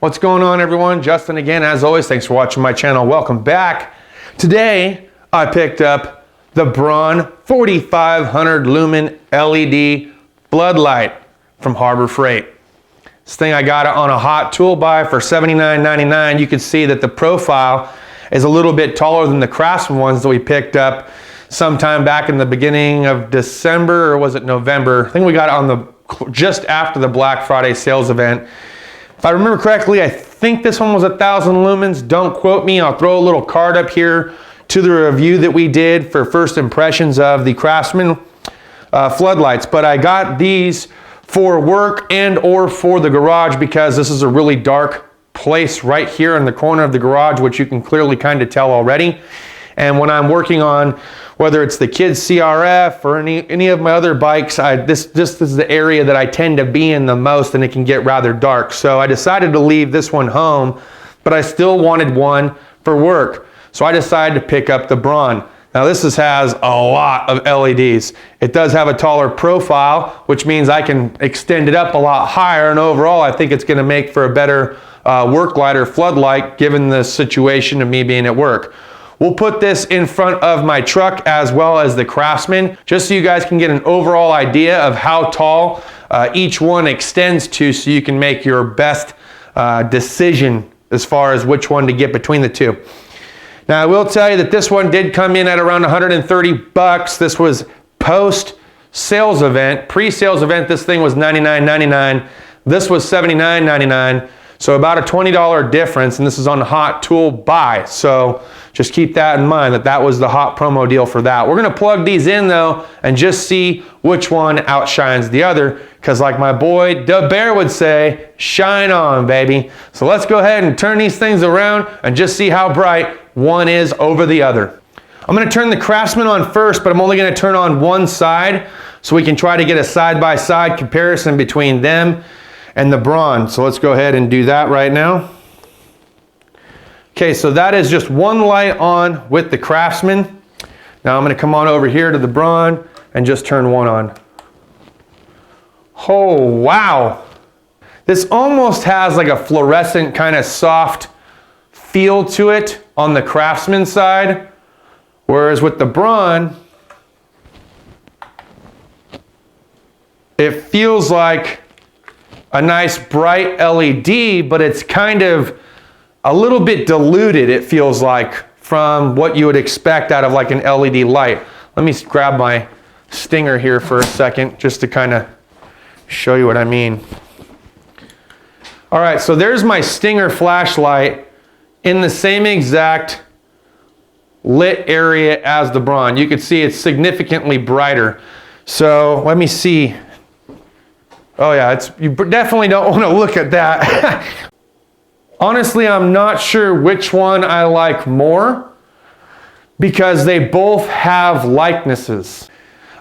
What's going on, everyone? Justin again, as always. Thanks for watching my channel. Welcome back. Today, I picked up the Braun 4500 Lumen LED floodlight from Harbor Freight. This thing, I got it on a hot tool buy for $79.99. You can see that the profile is a little bit taller than the Craftsman ones that we picked up sometime back in the beginning of December, or was it November? I think we got it on just after the Black Friday sales event. If I remember correctly, I think this one was 1,000 lumens. Don't quote me. I'll throw a little card up here to the review that we did for first impressions of the Craftsman floodlights. But I got these for work and or for the garage because this is a really dark place right here in the corner of the garage, which you can clearly kind of tell already. And when I'm working on, whether it's the kids CRF or any of my other bikes, this is the area that I tend to be in the most, and it can get rather dark. So I decided to leave this one home, but I still wanted one for work. So I decided to pick up the Braun. Now this has a lot of LEDs. It does have a taller profile, which means I can extend it up a lot higher, and overall I think it's going to make for a better work light or floodlight given the situation of me being at work. We'll put this in front of my truck as well as the Craftsman, just so you guys can get an overall idea of how tall each one extends to, so you can make your best decision as far as which one to get between the two. Now I will tell you that this one did come in at around 130 bucks. This was post-sales event. Pre-sales event, this thing was $99.99. This was $79.99. So about a $20 difference, and this is on hot tool buy. So just keep that in mind, that was the hot promo deal for that. We're gonna plug these in though and just see which one outshines the other, because like my boy Da Bear would say, shine on, baby. So let's go ahead and turn these things around and just see how bright one is over the other. I'm gonna turn the Craftsman on first, but I'm only gonna turn on one side so we can try to get a side-by-side comparison between them and the Braun. So let's go ahead and do that right now. Okay, so that is just one light on with the Craftsman. Now I'm gonna come on over here to the Braun and just turn one on. Oh, wow. This almost has like a fluorescent kind of soft feel to it on the Craftsman side, whereas with the Braun, it feels like a nice bright LED, but it's kind of a little bit diluted, it feels like, from what you would expect out of like an LED light. Let me grab my stinger here for a second just to kind of show you what I mean. All right, so there's my stinger flashlight in the same exact lit area as the Braun. You can see it's significantly brighter. So let me see. Oh yeah, you definitely don't want to look at that. Honestly, I'm not sure which one I like more because they both have likenesses.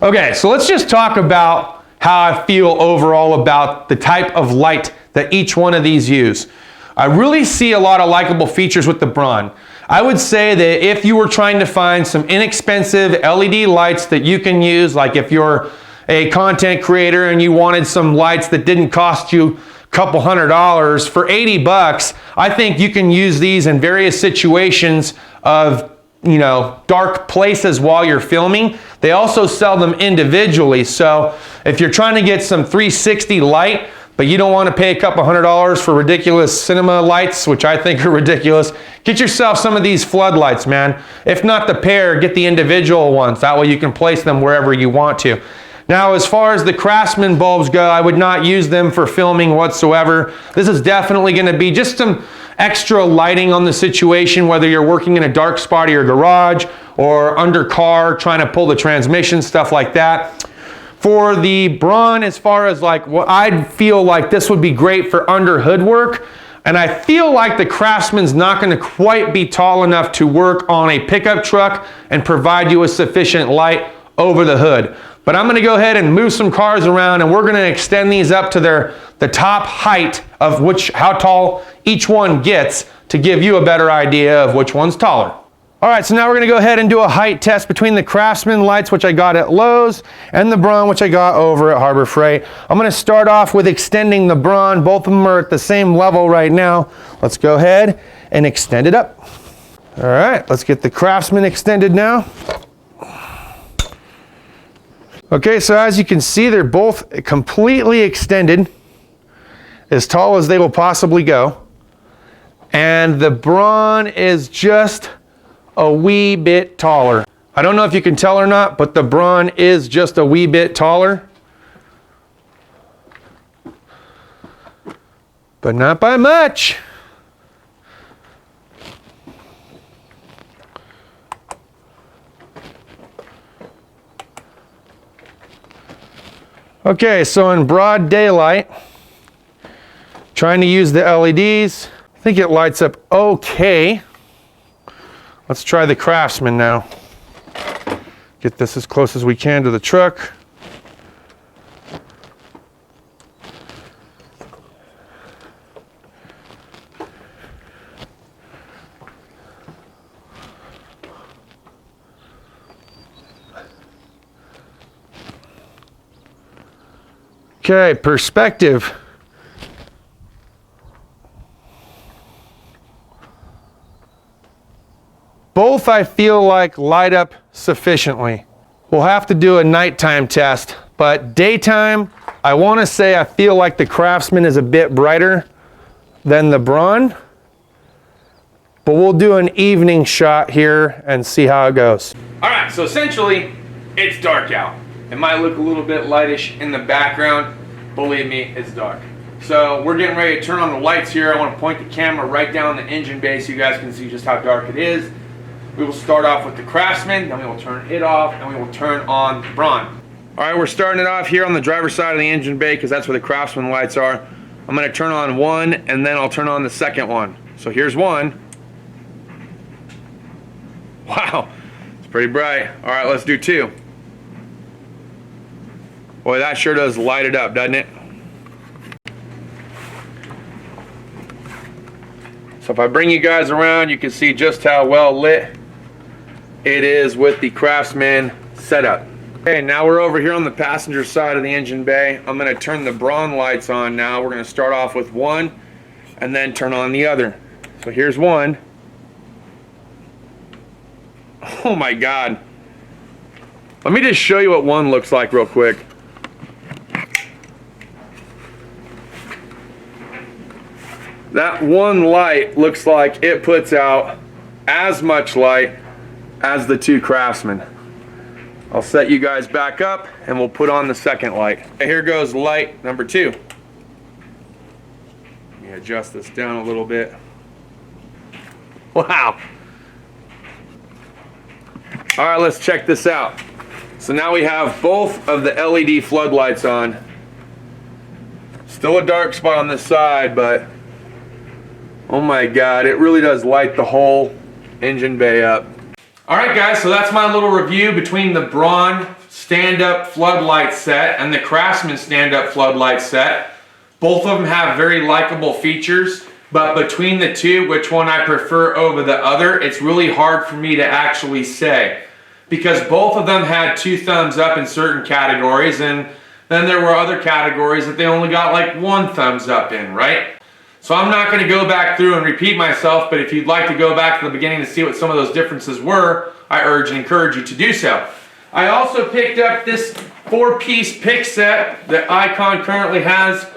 Okay, so let's just talk about how I feel overall about the type of light that each one of these use. I really see a lot of likable features with the Braun. I would say that if you were trying to find some inexpensive LED lights that you can use, like if you're a content creator and you wanted some lights that didn't cost you a couple $100 for 80 bucks, I think you can use these in various situations of, you know, dark places while you're filming. They also sell them individually. So if you're trying to get some 360 light, but you don't want to pay a couple $100 for ridiculous cinema lights, which I think are ridiculous, get yourself some of these floodlights, man. If not the pair, get the individual ones. That way you can place them wherever you want to. Now, as far as the Craftsman bulbs go, I would not use them for filming whatsoever. This is definitely going to be just some extra lighting on the situation, whether you're working in a dark spot of your garage or under car, trying to pull the transmission, stuff like that. For the Braun, as far as like what I'd feel like this would be great for under hood work, and I feel like the Craftsman's not going to quite be tall enough to work on a pickup truck and provide you with sufficient light over the hood. But I'm going to go ahead and move some cars around, and we're going to extend these up to the top height of how tall each one gets to give you a better idea of which one's taller. All right, so now we're gonna go ahead and do a height test between the Craftsman lights, which I got at Lowe's, and the Braun, which I got over at Harbor Freight. I'm gonna start off with extending the Braun. Both of them are at the same level right now. Let's go ahead and extend it up. All right, let's get the Craftsman extended now. Okay, so as you can see, they're both completely extended, as tall as they will possibly go. And the Braun is just a wee bit taller. I don't know if you can tell or not, but the Braun is just a wee bit taller. But not by much. Okay, so in broad daylight, trying to use the LEDs, I think it lights up okay. Let's try the Craftsman now. Get this as close as we can to the truck. Okay, perspective. Both I feel like light up sufficiently. We'll have to do a nighttime test, but daytime, I want to say I feel like the Craftsman is a bit brighter than the Braun, but we'll do an evening shot here and see how it goes. All right, so essentially it's dark out. It might look a little bit lightish in the background. Believe me, it's dark. So we're getting ready to turn on the lights here. I want to point the camera right down the engine bay so you guys can see just how dark it is. We will start off with the Craftsman, then we will turn it off, and we will turn on the Braun. All right, we're starting it off here on the driver's side of the engine bay because that's where the Craftsman lights are. I'm going to turn on one, and then I'll turn on the second one. So here's one. Wow, it's pretty bright. All right, let's do two. Boy, that sure does light it up, doesn't it? So if I bring you guys around, you can see just how well lit it is with the Craftsman setup. Okay, now we're over here on the passenger side of the engine bay. I'm going to turn the Braun lights on now. We're going to start off with one and then turn on the other. So here's one. Oh my God. Let me just show you what one looks like real quick. That one light looks like it puts out as much light as the two Craftsman. I'll set you guys back up and we'll put on the second light. Okay, here goes light number two. Let me adjust this down a little bit. Wow. All right, let's check this out. So now we have both of the LED floodlights on. Still a dark spot on this side, but oh my God, it really does light the whole engine bay up. All right guys, so that's my little review between the Braun stand-up floodlight set and the Craftsman stand-up floodlight set. Both of them have very likable features, but between the two, which one I prefer over the other, it's really hard for me to actually say. Because both of them had 2 thumbs up in certain categories, and then there were other categories that they only got like 1 thumbs up in, right? So I'm not going to go back through and repeat myself, but if you'd like to go back to the beginning to see what some of those differences were, I urge and encourage you to do so. I also picked up this 4-piece pick set that Icon currently has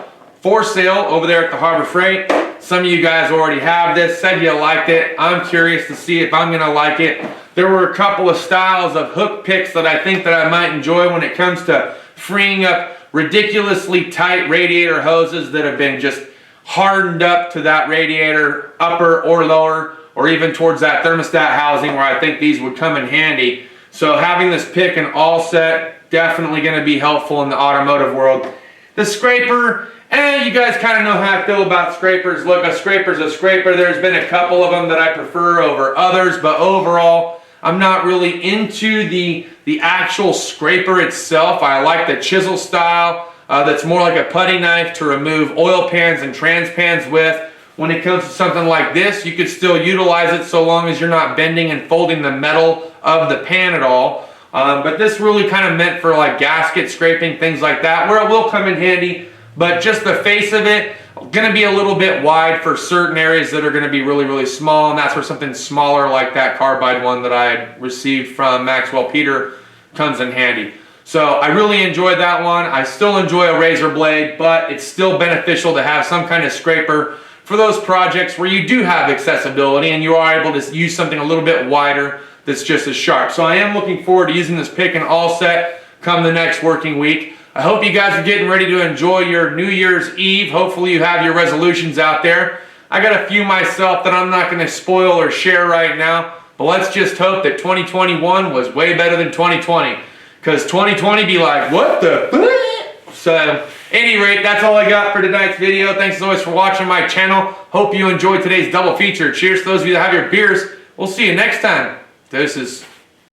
for sale over there at the Harbor Freight. Some of you guys already have this, said you liked it. I'm curious to see if I'm going to like it. There were a couple of styles of hook picks that I think that I might enjoy when it comes to freeing up ridiculously tight radiator hoses that have been just hardened up to that radiator, upper or lower, or even towards that thermostat housing where I think these would come in handy. So having this pick and all set, definitely going to be helpful in the automotive world. The scraper, you guys kind of know how I feel about scrapers. Look, a scraper's a scraper. There's been a couple of them that I prefer over others, but overall, I'm not really into the actual scraper itself. I like the chisel style. That's more like a putty knife to remove oil pans and trans pans with, when it comes to something like this, you could still utilize it so long as you're not bending and folding the metal of the pan at all. But this really kind of meant for like gasket scraping, things like that, where it will come in handy. But just the face of it, gonna be a little bit wide for certain areas that are gonna be really, really small, and that's where something smaller like that carbide one that I had received from Maxwell Peter comes in handy. So I really enjoyed that one. I still enjoy a razor blade, but it's still beneficial to have some kind of scraper for those projects where you do have accessibility and you are able to use something a little bit wider that's just as sharp. So I am looking forward to using this pick and all set come the next working week. I hope you guys are getting ready to enjoy your New Year's Eve. Hopefully you have your resolutions out there. I got a few myself that I'm not going to spoil or share right now, but let's just hope that 2021 was way better than 2020, because 2020 be like, what the fuck? So at any rate, that's all I got for tonight's video. Thanks as always for watching my channel. Hope you enjoyed today's double feature. Cheers to those of you that have your beers. We'll see you next time. Deuces.